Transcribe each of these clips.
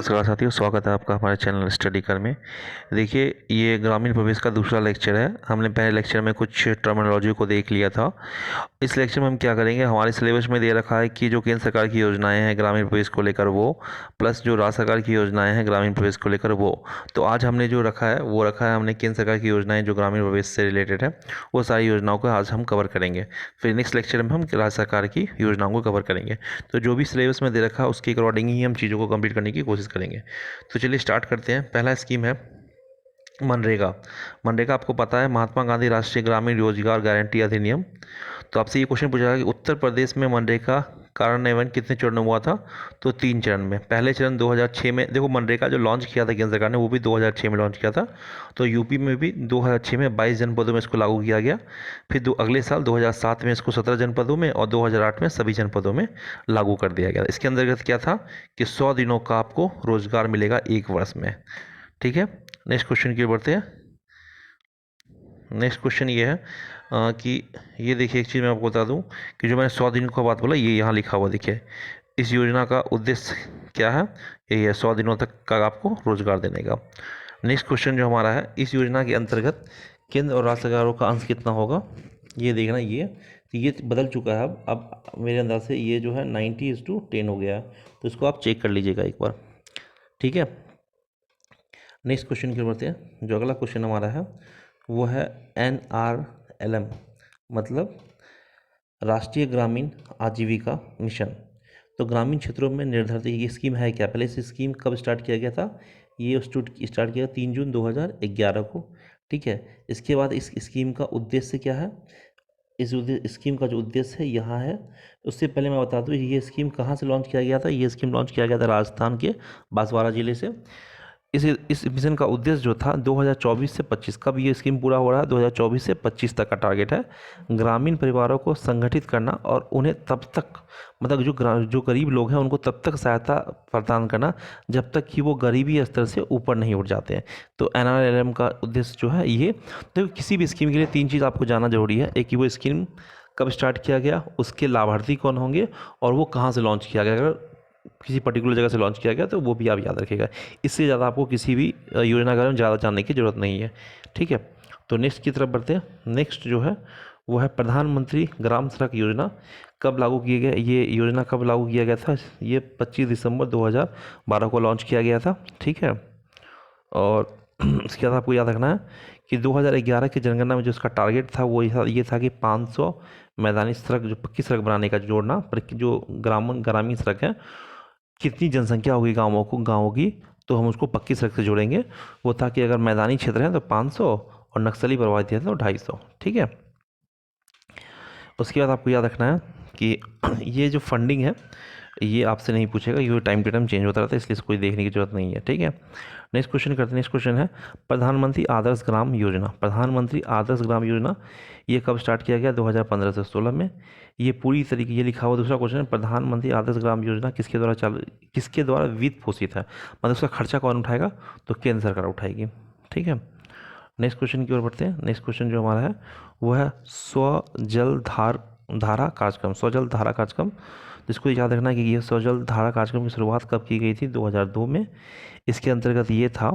नमस्कार साथियों, स्वागत है आपका हमारे चैनल स्टडी कर में। देखिए, ये ग्रामीण प्रवेश का दूसरा लेक्चर है। हमने पहले लेक्चर में कुछ टर्मिनोलॉजी को देख लिया था। इस लेक्चर में हम क्या करेंगे, हमारे सिलेबस में दे रखा है कि जो केंद्र सरकार की योजनाएं हैं ग्रामीण प्रवेश को लेकर वो, प्लस जो राज्य सरकार की योजनाएं हैं ग्रामीण प्रवेश को लेकर वो। तो आज हमने जो रखा है वो रखा है हमने केंद्र सरकार की योजनाएं जो ग्रामीण प्रवेश से रिलेटेड है, वो सारी योजनाओं को आज हम कवर करेंगे। फिर नेक्स्ट लेक्चर में हम राज्य सरकार की योजनाओं को कवर करेंगे। तो जो भी सिलेबस में दे रखा है उसके अकॉर्डिंग ही हम चीज़ों को कंप्लीट करने की कोशिश करेंगे। तो चलिए स्टार्ट करते हैं। पहला स्कीम है मनरेगा। मनरेगा आपको पता है, महात्मा गांधी राष्ट्रीय ग्रामीण रोजगार गारंटी अधिनियम। तो आपसे ये क्वेश्चन पूछा कि उत्तर प्रदेश में मनरेगा कार्यान्वयन कितने चरण में हुआ था? तो 3 चरण में। पहले चरण 2006 में, देखो मनरेगा जो लॉन्च किया था केंद्र सरकार ने वो भी 2006 में लॉन्च किया था। तो यूपी में भी 2006 में 22 जनपदों में इसको लागू किया गया। फिर अगले साल 2007 में इसको 17 जनपदों में और 2008 में सभी जनपदों में लागू कर दिया गया। इसके अंतर्गत क्या था कि 100 दिनों का आपको रोजगार मिलेगा 1 वर्ष में। ठीक है, नेक्स्ट क्वेश्चन की ओर बढ़ते हैं। नेक्स्ट क्वेश्चन ये है कि ये देखिए, एक चीज़ मैं आपको बता दूं कि जो मैंने 100 दिन का बात बोला ये यहाँ लिखा हुआ देखिए। इस योजना का उद्देश्य क्या है? यही है, 100 दिनों तक का आपको रोजगार देने का। नेक्स्ट क्वेश्चन जो हमारा है, इस योजना के अंतर्गत केंद्र और राज्य सरकारों का अंश कितना होगा? ये देखना, ये बदल चुका है। अब मेरे अंदाज से ये जो है 90:10 हो गया है। तो इसको आप चेक कर लीजिएगा एक बार। ठीक है, नेक्स्ट क्वेश्चन की ओर बढ़ते हैं। जो अगला क्वेश्चन हमारा है वो है NRLM, मतलब राष्ट्रीय ग्रामीण आजीविका मिशन। तो ग्रामीण क्षेत्रों में निर्धारित ये स्कीम है क्या? पहले इस स्कीम कब स्टार्ट किया गया था? ये स्टार्ट किया 3 जून 2011 को। ठीक है, इसके बाद इस स्कीम का उद्देश्य क्या है? स्कीम का जो उद्देश्य है यहाँ है। उससे पहले मैं बता दूँ ये स्कीम कहाँ से लॉन्च किया गया था। ये स्कीम लॉन्च किया गया था राजस्थान के बांसवाड़ा जिले से। इस मिशन का उद्देश्य जो था 2024 से 25, कब ये स्कीम पूरा हो रहा है? 2024 से 25 तक का टारगेट है। ग्रामीण परिवारों को संगठित करना और उन्हें तब तक, मतलब जो गरीब लोग हैं उनको तब तक सहायता प्रदान करना जब तक कि वो गरीबी स्तर से ऊपर नहीं उठ जाते हैं। तो NRLM का उद्देश्य जो है ये, तो किसी भी स्कीम के लिए 3 चीज़ आपको जानना जरूरी है। एक कि वो स्कीम कब स्टार्ट किया गया, उसके लाभार्थी कौन होंगे, और वो कहाँ से लॉन्च किया गया। अगर किसी पर्टिकुलर जगह से लॉन्च किया गया तो वो भी आप याद रखिएगा। इससे ज़्यादा आपको किसी भी योजना के बारे में ज़्यादा जानने की ज़रूरत नहीं है। ठीक है, तो नेक्स्ट की तरफ बढ़ते हैं। नेक्स्ट जो है वो है प्रधानमंत्री ग्राम सड़क योजना। कब लागू किया गया? ये योजना कब लागू किया गया था? ये 25 दिसंबर 2012 को लॉन्च किया गया था। ठीक है, और इसके बाद आपको याद रखना है कि 2011 की जनगणना में जो इसका टारगेट था वो ये था कि 500 मैदानी सड़क, जो पक्की सड़क बनाने का जोड़ना। पर जो ग्रामीण सड़क है, कितनी जनसंख्या होगी गाँवों की, तो हम उसको पक्की सड़क से जोड़ेंगे। वो था कि अगर मैदानी क्षेत्र है तो 500 और नक्सली प्रभावित है तो 250। ठीक है, उसके बाद आपको याद रखना है कि ये जो फंडिंग है ये आपसे नहीं पूछेगा, ये टाइम टू टाइम चेंज होता रहता है, इसलिए कोई देखने की जरूरत नहीं है। ठीक है, नेक्स्ट क्वेश्चन करते हैं। नेक्स्ट क्वेश्चन है प्रधानमंत्री आदर्श ग्राम योजना। प्रधानमंत्री आदर्श ग्राम योजना ये कब स्टार्ट किया गया? 2015 से 16 में। ये पूरी तरीके, ये लिखा हुआ दूसरा क्वेश्चन है, प्रधानमंत्री आदर्श ग्राम योजना किसके द्वारा वित्त पोषित है, मतलब उसका खर्चा कौन उठाएगा? तो केंद्र सरकार उठाएगी। ठीक है, नेक्स्ट क्वेश्चन की ओर बढ़ते हैं। नेक्स्ट क्वेश्चन जो हमारा है वो है धारा कार्यक्रम, स्वजल धारा कार्यक्रम। जिसको याद रखना है कि ये स्वजल धारा कार्यक्रम की शुरुआत कब की गई थी? 2002 में। इसके अंतर्गत ये था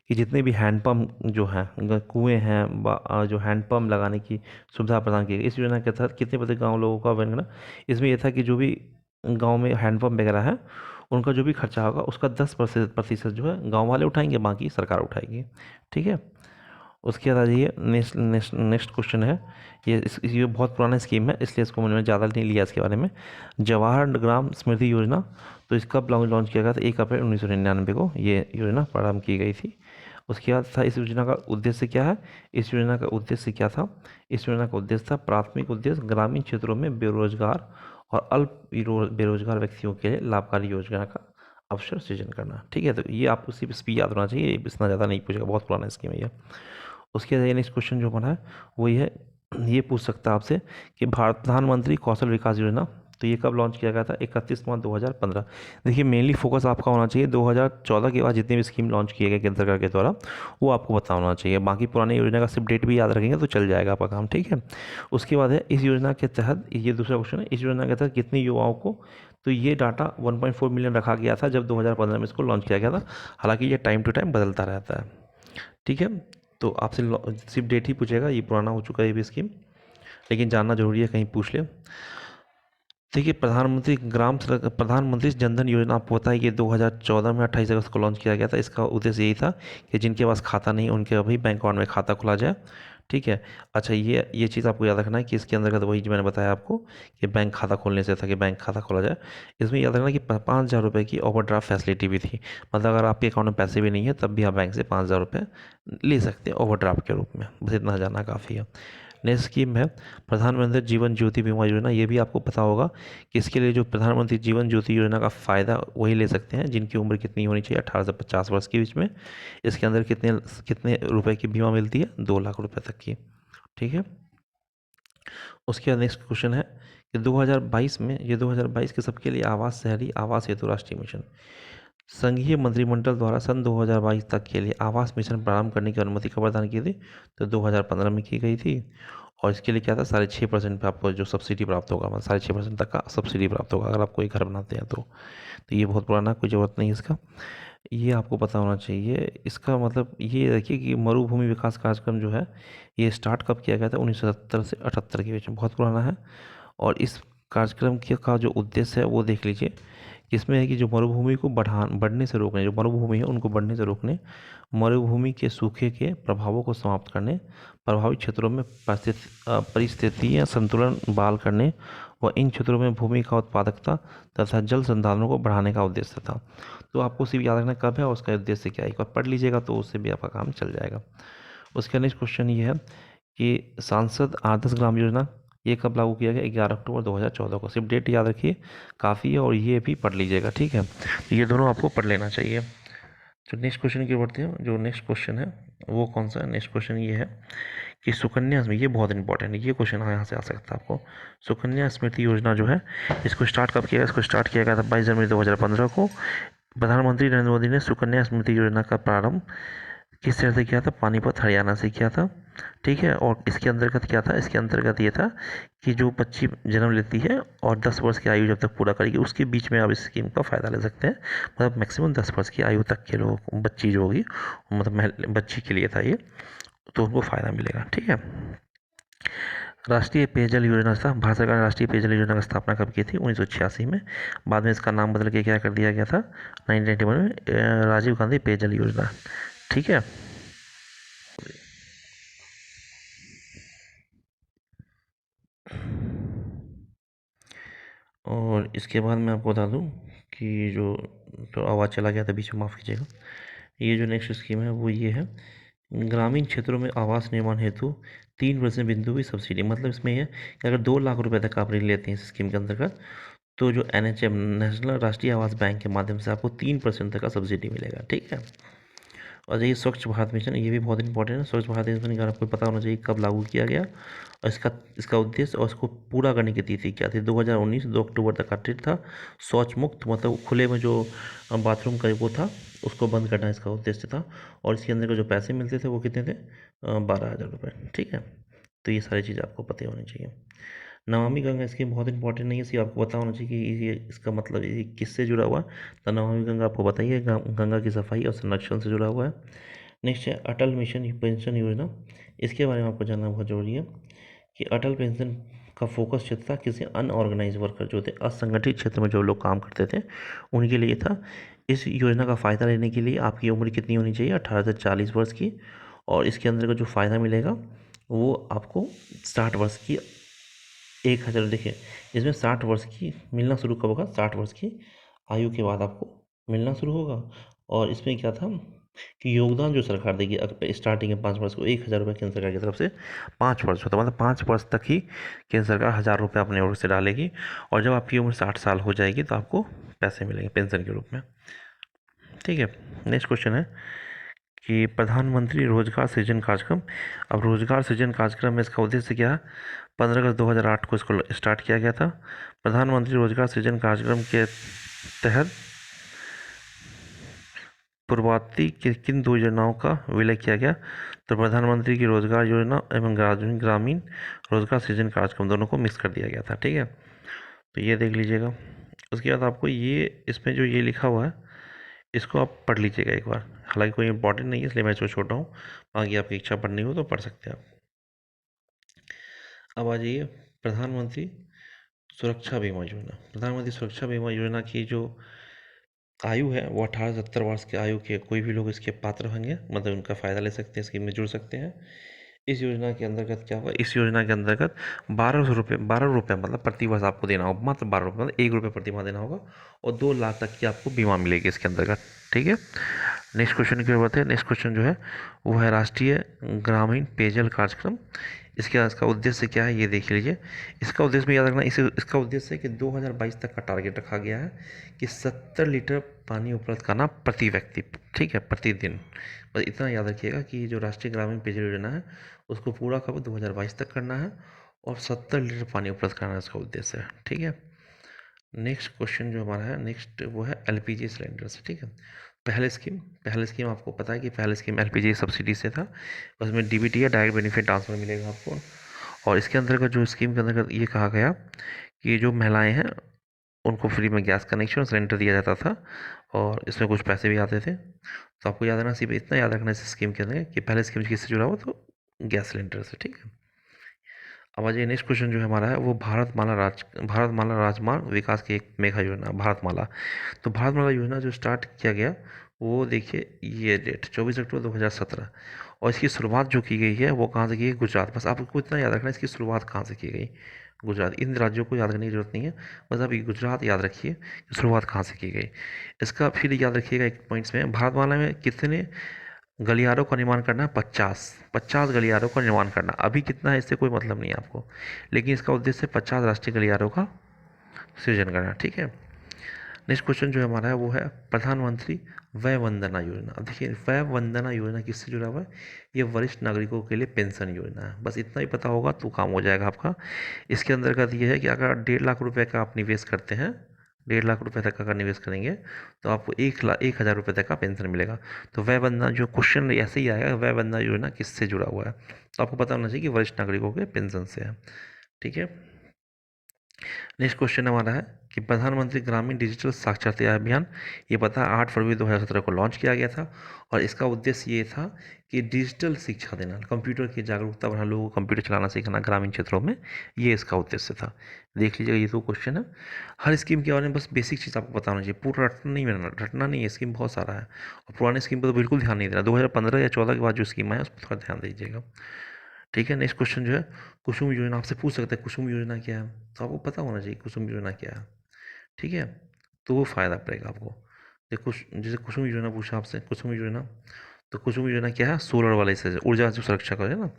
कि जितने भी हैंडपम्प जो हैं, कुएँ हैं, जो हैंडपम्प लगाने की सुविधा प्रदान की गई। इस योजना के तहत कितने प्रतिशत गाँव लोगों का करना? इसमें यह था कि जो भी गाँव में हैंडपम्प वगैरह है उनका जो भी खर्चा होगा उसका 10% जो है गाँव वाले उठाएंगे, बाकी सरकार उठाएगी। ठीक है, उसके बाद आ जाइए। नेक्स्ट क्वेश्चन है, ये बहुत पुराना स्कीम है इसलिए इसको मैंने ज़्यादा नहीं लिया इसके बारे में। जवाहर ग्राम स्मृति योजना, तो इसका लॉन्च किया गया था 1 अप्रैल 1999 को ये योजना प्रारंभ की गई थी। उसके बाद था, इस योजना का उद्देश्य क्या है? इस योजना का उद्देश्य क्या था? इस योजना का उद्देश्य था, प्राथमिक उद्देश्य ग्रामीण क्षेत्रों में बेरोजगार और अल्प बेरोजगार व्यक्तियों के लिए लाभकारी योजना का अवसर सृजन करना। ठीक है, तो ये आपको सिर्फ इस पर याद होना चाहिए, इतना ज़्यादा नहीं पूछेगा, बहुत पुराना स्कीम है ये। उसके बाद नेक्स्ट क्वेश्चन जो बना है वो ये है, ये पूछ सकता है आपसे कि प्रधानमंत्री कौशल विकास योजना तो ये कब लॉन्च किया गया था? 31 मार्च 2015। देखिए मेनली फोकस आपका होना चाहिए 2014 के बाद जितनी भी स्कीम लॉन्च किए गए केंद्र सरकार के द्वारा, वो आपको पता होना चाहिए। बाकी पुरानी योजना का सिर्फ डेट भी याद रखेंगे तो चल जाएगा आपका काम, ठीक है। उसके बाद है इस योजना के तहत, ये दूसरा क्वेश्चन है, इस योजना के तहत कितने युवाओं को, तो ये डाटा 1.4 मिलियन रखा गया था जब 2015 में इसको लॉन्च किया गया था। हालांकि ये टाइम टू टाइम बदलता रहता है, ठीक है। तो आपसे सिर्फ डेट ही पूछेगा, ये पुराना हो चुका है ये भी स्कीम, लेकिन जानना जरूरी है, कहीं पूछ ले। देखिए प्रधानमंत्री जन धन योजना आपको पता है कि 2014 में 28 अगस्त को लॉन्च किया गया था। इसका उद्देश्य यही था कि जिनके पास खाता नहीं उनके अभी बैंक अकाउंट में खाता खुला जाए, ठीक है। अच्छा, ये चीज़ आपको याद रखना है कि इसके अंतर्गत वही जो मैंने बताया आपको कि बैंक खाता खोलने से था कि बैंक खाता खोला जाए। इसमें याद रखना कि 5,000 रुपये की ओवरड्राफ्ट फैसिलिटी भी थी। मतलब अगर आपके अकाउंट में पैसे भी नहीं है तब भी आप बैंक से 5,000 रुपये ले सकते हैं ओवरड्राफ्ट के रूप में। बस इतना जानना काफ़ी है। नेक्स्ट स्कीम है प्रधानमंत्री जीवन ज्योति बीमा योजना। ये भी आपको पता होगा कि इसके लिए जो प्रधानमंत्री जीवन ज्योति योजना का फ़ायदा वही ले सकते हैं जिनकी उम्र कितनी होनी चाहिए, 18 से 50 वर्ष के बीच में। इसके अंदर कितने कितने रुपए की बीमा मिलती है? 2 लाख रुपए तक की, ठीक है। उसके बाद नेक्स्ट क्वेश्चन है कि 2022 में, ये 2022 के सबके लिए आवास शहरी आवास हेतु राष्ट्रीय मिशन, संघीय मंत्रिमंडल द्वारा सन 2022 तक के लिए आवास मिशन प्रारंभ करने की अनुमति कब प्रदान की थी? तो 2015 में की गई थी। और इसके लिए क्या था, 6.5% पे आपको जो सब्सिडी प्राप्त होगा, मतलब 6.5% तक का सब्सिडी प्राप्त होगा अगर आप कोई घर बनाते हैं तो ये बहुत पुराना, कोई ज़रूरत नहीं इसका, ये आपको पता होना चाहिए। इसका मतलब ये देखिए कि मरुभूमि विकास कार्यक्रम जो है ये स्टार्ट कब किया गया था? 1970 से 78 के बीच में, बहुत पुराना है। और इस कार्यक्रम के का जो उद्देश्य है वो देख लीजिए, इसमें है कि जो मरुभूमि को बढ़ने से रोकने, जो मरुभूमि है उनको बढ़ने से रोकने, मरुभूमि के सूखे के प्रभावों को समाप्त करने, प्रभावित क्षेत्रों में परिस्थितियाँ संतुलन बहाल करने व इन क्षेत्रों में भूमि का उत्पादकता तथा जल संसाधनों को बढ़ाने का उद्देश्य था। तो आपको सिर्फ याद रखना कब है और उसका उद्देश्य क्या है, एक बार पढ़ लीजिएगा तो उससे भी आपका काम चल जाएगा। उसका नेक्स्ट क्वेश्चन ये है कि सांसद आदर्श ग्राम योजना ये कब लागू किया गया? 11 अक्टूबर 2014 को। सिर्फ डेट याद रखिए, काफ़ी है, और ये भी पढ़ लीजिएगा, ठीक है। तो ये दोनों आपको पढ़ लेना चाहिए। तो नेक्स्ट क्वेश्चन की बढ़ते हैं। जो नेक्स्ट क्वेश्चन है वो कौन सा है? नेक्स्ट क्वेश्चन ये है कि सुकन्या, ये बहुत इंपॉर्टेंट है, ये क्वेश्चन यहाँ से आ सकता है आपको। सुकन्या स्मृति योजना जो है इसको स्टार्ट कब किया गया? इसको स्टार्ट किया गया था 22 जनवरी 2015 को। प्रधानमंत्री नरेंद्र मोदी ने सुकन्या स्मृति योजना का प्रारंभ किस शहर से किया था? पानीपत हरियाणा से किया था, ठीक है। और इसके अंतर्गत क्या था? इसके अंतर्गत ये था कि जो बच्ची जन्म लेती है और 10 वर्ष की आयु जब तक पूरा करेगी उसके बीच में आप इस स्कीम का फ़ायदा ले सकते हैं। मतलब मैक्सिमम 10 वर्ष की आयु तक के लोग, बच्ची जो होगी, मतलब बच्ची के लिए था ये, तो उनको फ़ायदा मिलेगा, ठीक है। राष्ट्रीय पेयजल योजना था, भारत सरकार ने राष्ट्रीय पेयजल योजना की स्थापना कब की थी? 1986 में। बाद में इसका नाम बदल के क्या कर दिया गया था? 1991 में राजीव गांधी पेयजल योजना, ठीक है। और इसके बाद मैं आपको बता दूं कि जो तो आवाज़ चला गया था बीच में, माफ़ कीजिएगा। ये जो नेक्स्ट स्कीम है वो ये है, ग्रामीण क्षेत्रों में आवास निर्माण हेतु 3% बिंदु की सब्सिडी। मतलब इसमें यह कि अगर 2 लाख रुपए तक आप ऋण लेते हैं इस स्कीम के अंतर्गत, तो जो NHM नेशनल राष्ट्रीय आवास बैंक के माध्यम से आपको 3% तक का सब्सिडी मिलेगा, ठीक है। और ये स्वच्छ भारत मिशन, ये भी बहुत इंपॉर्टेंट है। स्वच्छ भारत मिशन का आपको पता होना चाहिए कब लागू किया गया और इसका उद्देश्य और इसको पूरा करने की तिथि क्या थी? 2019 2 अक्टूबर तक का डेट था। शौच मुक्त, मतलब खुले में जो बाथरूम का वो था उसको बंद करना इसका उद्देश्य था। और इसके अंदर के जो पैसे मिलते थे वो कितने थे? 12,000 रुपये, ठीक है। तो ये सारी चीज़ें आपको पता होनी चाहिए। नमामि गंगा स्कीम बहुत इंपॉर्टेंट नहीं है, इसलिए आपको पता होना चाहिए कि ये इसका मतलब ये किससे जुड़ा हुआ है। तो नमामि गंगा आपको बताइए, गंगा की सफाई और संरक्षण से जुड़ा हुआ है। नेक्स्ट है अटल मिशन पेंशन योजना। इसके बारे में आपको जानना बहुत जरूरी है कि अटल पेंशन का फोकस क्षेत्र था किसी अनऑर्गेनाइज वर्कर जो थे, असंगठित क्षेत्र में जो लोग काम करते थे उनके लिए था। इस योजना का फ़ायदा लेने के लिए आपकी उम्र कितनी होनी चाहिए? 18 से 40 वर्ष की। और इसके अंदर का जो फ़ायदा मिलेगा वो आपको 60 वर्ष की 1,000, देखिए इसमें 60 वर्ष की मिलना शुरू कब होगा? 60 वर्ष की आयु के बाद आपको मिलना शुरू होगा। और इसमें क्या था कि योगदान जो सरकार देगी स्टार्टिंग में 5 वर्ष को 1,000 रुपये केंद्र सरकार की तरफ से 5 वर्ष होता है, मतलब 5 वर्ष तक ही केंद्र सरकार 1,000 रुपये अपने ओर से डालेगी। और जब आपकी उम्र 60 साल हो जाएगी तो आपको पैसे मिलेंगे पेंशन के रूप में, ठीक है। नेक्स्ट क्वेश्चन है कि प्रधानमंत्री रोजगार सृजन कार्यक्रम। अब रोजगार सृजन कार्यक्रम में इसका उद्देश्य क्या है? 15 अगस्त 2008 को इसको स्टार्ट किया गया था। प्रधानमंत्री रोजगार सृजन कार्यक्रम के तहत पूर्ववर्ती किन दो योजनाओं का विलय किया गया? तो प्रधानमंत्री की रोजगार योजना एवं ग्रामीण रोजगार सृजन कार्यक्रम दोनों को मिक्स कर दिया गया था। ठीक है, तो ये देख लीजिएगा। उसके बाद आपको ये इसमें जो ये लिखा हुआ है इसको आप पढ़ लीजिएगा एक बार। हालांकि कोई इंपॉर्टेंट नहीं है इसलिए मैं इसको छोटा हूँ, बाकी आपकी इच्छा पढ़नी हो तो पढ़ सकते हैं आप। अब आ जाइए प्रधानमंत्री सुरक्षा बीमा योजना। प्रधानमंत्री सुरक्षा बीमा योजना की जो आयु है वो 18 से 70 वर्ष के आयु के कोई भी लोग इसके पात्र होंगे, मतलब उनका फ़ायदा ले सकते हैं, स्कीम में जुड़ सकते हैं। इस योजना के अंतर्गत क्या होगा? इस योजना के अंतर्गत 12 रुपये मतलब प्रति वर्ष आपको देना होगा, मात्र 12 रुपये मतलब 1 रुपये प्रति माह देना होगा, और 2 लाख तक की आपको बीमा मिलेगी इसके अंतर्गत। ठीक है, नेक्स्ट क्वेश्चन की जरूरत है। नेक्स्ट क्वेश्चन जो है वो है राष्ट्रीय ग्रामीण पेयजल कार्यक्रम। इसका उद्देश्य क्या है ये देख लीजिए। इसका उद्देश्य भी याद रखना, इसका उद्देश्य है कि 2022 तक का टारगेट रखा गया है कि 70 लीटर पानी उपलब्ध कराना प्रति व्यक्ति। ठीक है, प्रतिदिन। बस इतना याद रखिएगा कि जो राष्ट्रीय ग्रामीण पेयजल योजना है उसको पूरा कब 2022 तक करना है, और 70 लीटर पानी उपलब्ध कराना इसका उद्देश्य है। ठीक है, नेक्स्ट क्वेश्चन जो हमारा है नेक्स्ट वो है एलपीजी सिलेंडर से। ठीक है, पहले स्कीम आपको पता है कि पहले स्कीम एलपीजी सब्सिडी से था, उसमें डीबीटी या डायरेक्ट बेनिफिट ट्रांसफर मिलेगा आपको। और इसके अंतर्गत जो स्कीम के अंतर्गत ये कहा गया कि जो महिलाएं हैं उनको फ्री में गैस कनेक्शन सिलेंडर दिया जाता था, और इसमें कुछ पैसे भी आते थे। तो आपको याद रखना, सिर्फ इतना याद रखना इस स्कीम के अंदर कि पहले स्कीम किससे जुड़ा हुआ, तो गैस सिलेंडर से। ठीक है, अब आ जाइए नेक्स्ट क्वेश्चन जो है हमारा है वो भारतमाला राजमार्ग विकास की एक मेगा योजना भारतमाला। तो भारतमाला योजना जो स्टार्ट किया गया वो देखिए ये डेट 24 अक्टूबर 2017, और इसकी शुरुआत जो की गई है वो कहाँ से की गई? गुजरात। बस आपको इतना याद रखना है इसकी शुरुआत कहाँ से की गई, गुजरात। इन राज्यों को याद करने की जरूरत नहीं है, बस आप ये गुजरात याद रखिए कि शुरुआत कहाँ से की गई। इसका फिर याद रखिएगा एक पॉइंट्स में, भारतमाला में कितने गलियारों का निर्माण करना है? 50 गलियारों का निर्माण करना। अभी कितना है इससे कोई मतलब नहीं है आपको, लेकिन इसका उद्देश्य 50 राष्ट्रीय गलियारों का सृजन करना। ठीक है, नेक्स्ट क्वेश्चन जो हमारा है वो है प्रधानमंत्री वय वंदना योजना। अब देखिए वय वंदना योजना किससे जुड़ा हुआ है? ये वरिष्ठ नागरिकों के लिए पेंशन योजना है। बस इतना ही पता होगा तो काम हो जाएगा आपका। इसके अंतर्गत ये है कि अगर 1.5 लाख रुपए का आप निवेश करते हैं, 1.5 लाख रुपए तक का अगर निवेश करेंगे तो आपको 1,000 रुपये तक का पेंशन मिलेगा। तो वय वंदना जो क्वेश्चन ऐसे ही आएगा, वय वंदना योजना किससे जुड़ा हुआ है, तो आपको पता होना चाहिए कि वरिष्ठ नागरिकों के पेंशन से है। ठीक है, नेक्स्ट क्वेश्चन हमारा है कि प्रधानमंत्री ग्रामीण डिजिटल साक्षरता अभियान, ये पता 8 फरवरी 2017 को लॉन्च किया गया था, और इसका उद्देश्य ये था कि डिजिटल शिक्षा देना, कंप्यूटर की जागरूकता बढ़ाना, लोगों को कंप्यूटर चलाना सिखाना ग्रामीण क्षेत्रों में, ये इसका उद्देश्य था। देख लीजिएगा ये 2 क्वेश्चन है। हर स्कीम के बारे में बस बेसिक चीज़ आपको पता होना चाहिए, पूरा रटना नहीं है, स्कीम बहुत सारा है, और पुराने स्कीम पर तो बिल्कुल ध्यान नहीं देना। 2015 या 14 के बाद जो स्कीम आया उस पर थोड़ा ध्यान दीजिएगा। ठीक है, नेक्स्ट क्वेश्चन जो है कुसुम योजना, आपसे पूछ सकते हैं कुसुम योजना क्या है, तो आपको पता होना चाहिए कुसुम योजना क्या है। ठीक है, तो वो फ़ायदा पड़ेगा आपको। देखो जैसे कुसुम योजना पूछा आपसे, कुसुम योजना, तो कुसुम योजना क्या है? सोलर वाले से ऊर्जा जो सुरक्षा का है ना,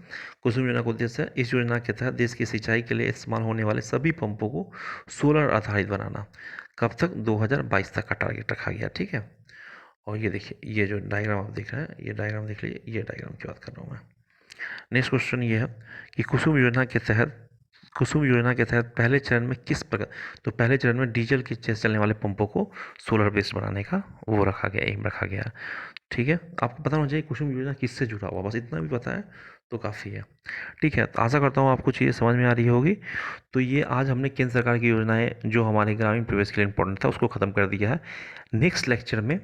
कुसुम योजना का उद्देश्य है इस योजना के तहत देश की सिंचाई के लिए इस्तेमाल होने वाले सभी पंपों को सोलर आधारित बनाना। कब तक? 2022 तक का टारगेट रखा गया। ठीक है, और ये देखिए ये जो डायग्राम आप देख रहे हैं, ये डायग्राम देख लीजिए, ये डायग्राम की बात कर रहा हूँ मैं। नेक्स्ट क्वेश्चन ये है कि कुसुम योजना के तहत पहले चरण में किस प्रकार, तो पहले चरण में डीजल की से चलने वाले पंपों को सोलर बेस्ड बनाने का वो रखा गया, एम रखा गया। ठीक है, आपको पता होना चाहिए कुसुम योजना किससे जुड़ा हुआ, बस इतना भी पता है तो काफ़ी है। ठीक है, तो आशा करता हूँ आपको चीज़ें समझ में आ रही होगी। तो ये आज हमने केंद्र सरकार की योजनाएं जो हमारे ग्रामीण प्रवेश के लिए इंपॉर्टेंट था उसको ख़त्म कर दिया है। नेक्स्ट लेक्चर में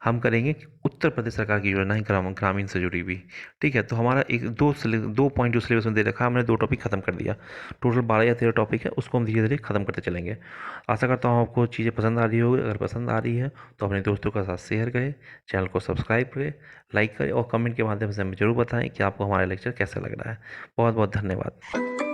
हम करेंगे उत्तर प्रदेश सरकार की योजनाएं ग्रामीण से जुड़ी हुई। ठीक है, तो हमारा एक दो पॉइंट जो सिलेबस में दे रखा है हमने 2 टॉपिक खत्म कर दिया, टोटल 12 या 13 टॉपिक है, उसको हम धीरे धीरे खत्म करते चलेंगे। आशा करता हूँ आपको चीज़ें पसंद आ रही होगी। अगर पसंद आ रही है तो अपने दोस्तों के साथ शेयर करें, चैनल को सब्सक्राइब करें, लाइक करें, और कमेंट के माध्यम से हमें जरूर बताएं कि आपको हमारा लेक्चर कैसा लग रहा है। बहुत बहुत धन्यवाद।